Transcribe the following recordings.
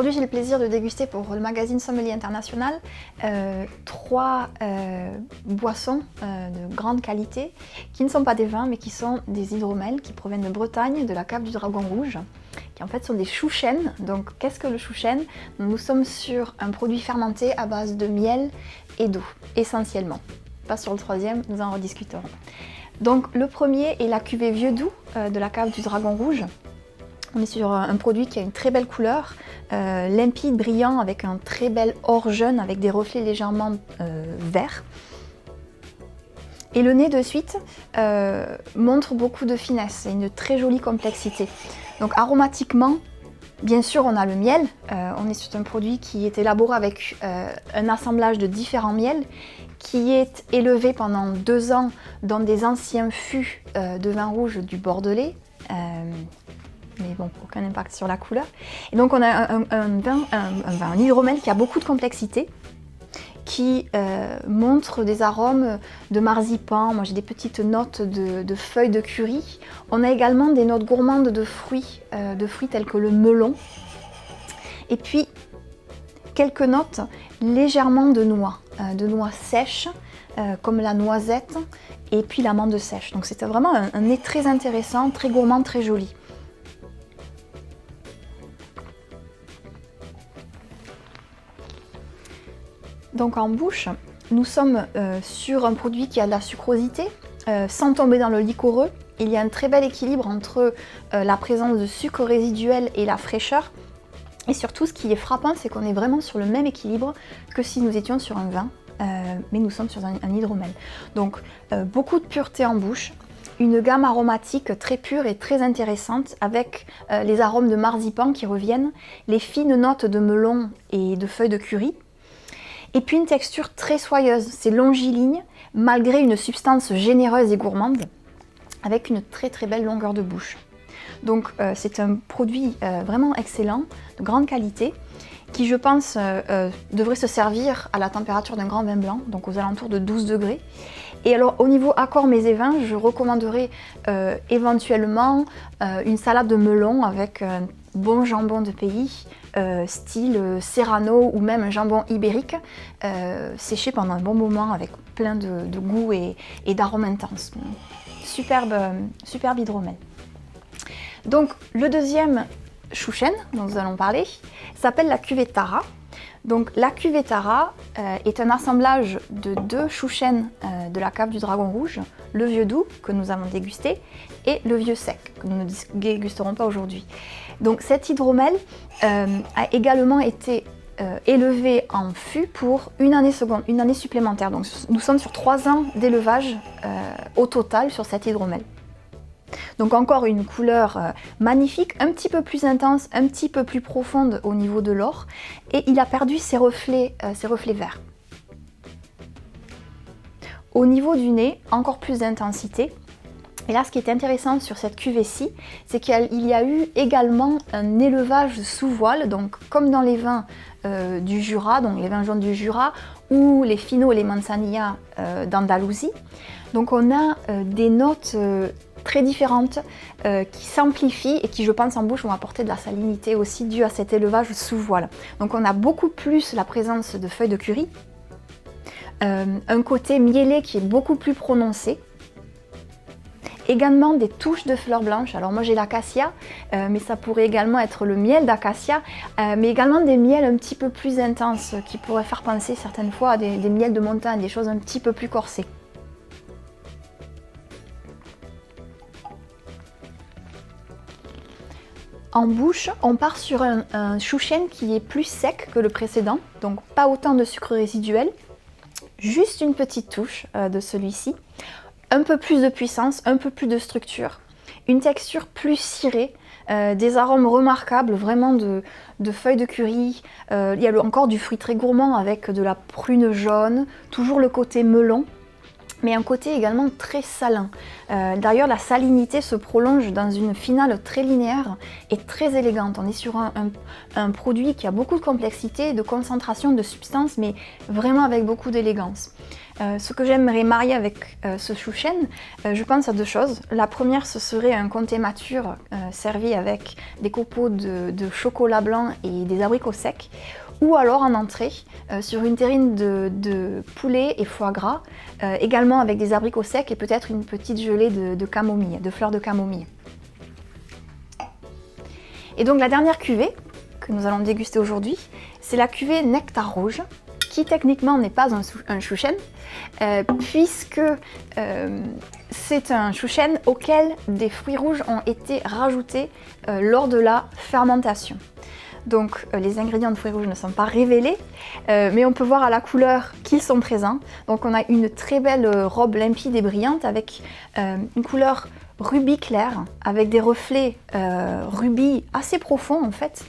Aujourd'hui, j'ai le plaisir de déguster pour le magazine Sommelier International 3 boissons de grande qualité qui ne sont pas des vins mais qui sont des hydromels qui proviennent de Bretagne, de la cave du Dragon Rouge, qui en fait sont des chouchènes. Donc qu'est-ce que le chouchène? Nous sommes sur un produit fermenté à base de miel et d'eau, essentiellement. Pas sur le troisième, nous en rediscuterons. Donc le premier est la cuvée Vieux Doux de la cave du Dragon Rouge. On est sur un produit qui a une très belle couleur, limpide, brillant, avec un très bel or jaune, avec des reflets légèrement verts. Et le nez de suite montre beaucoup de finesse et une très jolie complexité. Donc aromatiquement, bien sûr on a le miel, on est sur un produit qui est élaboré avec un assemblage de différents miels, qui est élevé pendant 2 ans dans des anciens fûts de vin rouge du Bordelais. Mais bon, aucun impact sur la couleur. Et donc on a un hydromel qui a beaucoup de complexité, qui montre des arômes de marzipan. Moi j'ai des petites notes de feuilles de curry. On a également des notes gourmandes de fruits tels que le melon. Et puis quelques notes légèrement de noix sèches, comme la noisette et puis l'amande sèche. Donc c'était vraiment un nez très intéressant, très gourmand, très joli. Donc en bouche, nous sommes sur un produit qui a de la sucrosité, sans tomber dans le liquoreux. Il y a un très bel équilibre entre la présence de sucre résiduel et la fraîcheur. Et surtout, ce qui est frappant, c'est qu'on est vraiment sur le même équilibre que si nous étions sur un vin, mais nous sommes sur un hydromel. Donc beaucoup de pureté en bouche, une gamme aromatique très pure et très intéressante, avec les arômes de marzipan qui reviennent, les fines notes de melon et de feuilles de curry. Et puis une texture très soyeuse, c'est longiligne, malgré une substance généreuse et gourmande, avec une très très belle longueur de bouche. Donc c'est un produit vraiment excellent, de grande qualité, qui je pense devrait se servir à la température d'un grand vin blanc, donc aux alentours de 12 degrés. Et alors au niveau accord mets et vins, je recommanderais éventuellement une salade de melon avec un bon jambon de pays, style Serrano ou même un jambon ibérique, séché pendant un bon moment avec plein de goût et d'arômes intenses. Superbe hydromel. Donc le deuxième chouchen dont nous allons parler s'appelle la cuvée Tara. Donc la cuvée Tara est un assemblage de 2 chouchens de la cave du Dragon Rouge, le Vieux Doux que nous avons dégusté et le Vieux Sec que nous ne dégusterons pas aujourd'hui. Donc cet hydromel a également été élevé en fût pour une année supplémentaire. Donc nous sommes sur 3 ans d'élevage au total sur cet hydromel. Donc encore une couleur magnifique, un petit peu plus intense, un petit peu plus profonde au niveau de l'or, et il a perdu ses reflets verts. Au niveau du nez, encore plus d'intensité. Et là, ce qui est intéressant sur cette cuvée-ci, c'est qu'il y a eu également un élevage sous voile, donc comme dans les vins du Jura, donc les vins jaunes du Jura, ou les Fino et les Manzanilla d'Andalousie. Donc on a des notes très différentes qui s'amplifient et qui, je pense, en bouche vont apporter de la salinité aussi due à cet élevage sous voile. Donc on a beaucoup plus la présence de feuilles de curry, un côté mielé qui est beaucoup plus prononcé, également des touches de fleurs blanches. Alors moi j'ai l'acacia, mais ça pourrait également être le miel d'acacia, mais également des miels un petit peu plus intenses qui pourraient faire penser certaines fois à des miels de montagne, des choses un petit peu plus corsées. En bouche, on part sur un chouchen qui est plus sec que le précédent, donc pas autant de sucre résiduel, juste une petite touche de celui-ci, un peu plus de puissance, un peu plus de structure, une texture plus cirée, des arômes remarquables, vraiment de feuilles de curry, il y a encore du fruit très gourmand avec de la prune jaune, toujours le côté melon, mais un côté également très salin. D'ailleurs, la salinité se prolonge dans une finale très linéaire et très élégante. On est sur un produit qui a beaucoup de complexité, de concentration, de substance, mais vraiment avec beaucoup d'élégance. Ce que j'aimerais marier avec ce chouchen, je pense à deux choses. La première, ce serait un comté mature servi avec des copeaux de chocolat blanc et des abricots secs, ou alors en entrée sur une terrine de poulet et foie gras, également avec des abricots secs et peut-être une petite gelée de camomille, de fleurs de camomille. Et donc la dernière cuvée que nous allons déguster aujourd'hui, c'est la cuvée Nectar Rouge, qui techniquement n'est pas un chouchen, puisque c'est un chouchen auquel des fruits rouges ont été rajoutés lors de la fermentation. Donc les ingrédients de fruits rouges ne sont pas révélés, mais on peut voir à la couleur qu'ils sont présents. Donc on a une très belle robe limpide et brillante avec une couleur rubis clair, avec des reflets rubis assez profonds en fait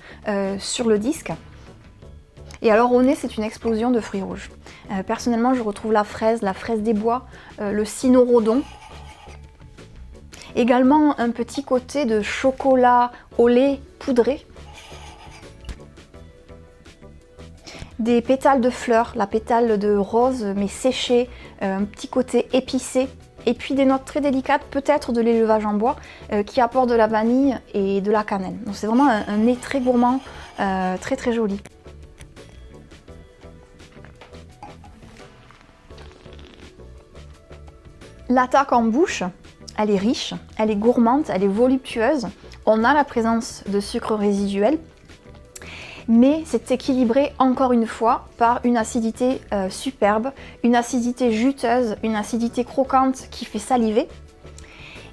sur le disque. Et alors au nez, c'est une explosion de fruits rouges. Personnellement, je retrouve la fraise des bois, le cynorrhodon. Également un petit côté de chocolat au lait poudré. Des pétales de fleurs, la pétale de rose mais séchée, un petit côté épicé. Et puis des notes très délicates, peut-être de l'élevage en bois, qui apportent de la vanille et de la cannelle. Donc c'est vraiment un nez très gourmand, très très joli. L'attaque en bouche, elle est riche, elle est gourmande, elle est voluptueuse. On a la présence de sucre résiduel, mais c'est équilibré encore une fois par une acidité superbe, une acidité juteuse, une acidité croquante qui fait saliver.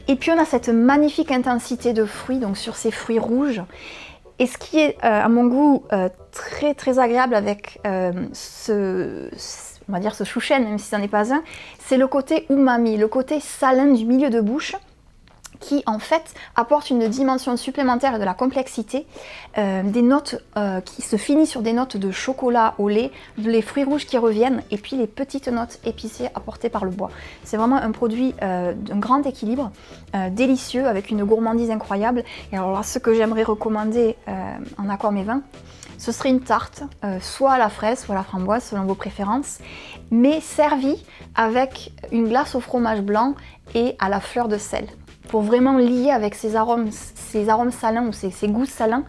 Et puis on a cette magnifique intensité de fruits, donc sur ces fruits rouges. Et ce qui est à mon goût très très agréable avec on va dire ce chouchen, même si ça n'est pas un, c'est le côté umami, le côté salin du milieu de bouche, qui en fait apporte une dimension supplémentaire et de la complexité, des notes qui se finissent sur des notes de chocolat au lait, les fruits rouges qui reviennent et puis les petites notes épicées apportées par le bois. C'est vraiment un produit d'un grand équilibre, délicieux, avec une gourmandise incroyable. Et alors là, ce que j'aimerais recommander en accord mes vins, ce serait une tarte, soit à la fraise, soit à la framboise, selon vos préférences, mais servie avec une glace au fromage blanc et à la fleur de sel, pour vraiment lier avec ces arômes salins ou ces goûts salins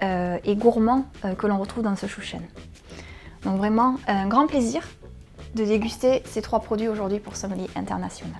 et gourmands que l'on retrouve dans ce chouchen. Donc vraiment un grand plaisir de déguster ces trois produits aujourd'hui pour Sommelier International.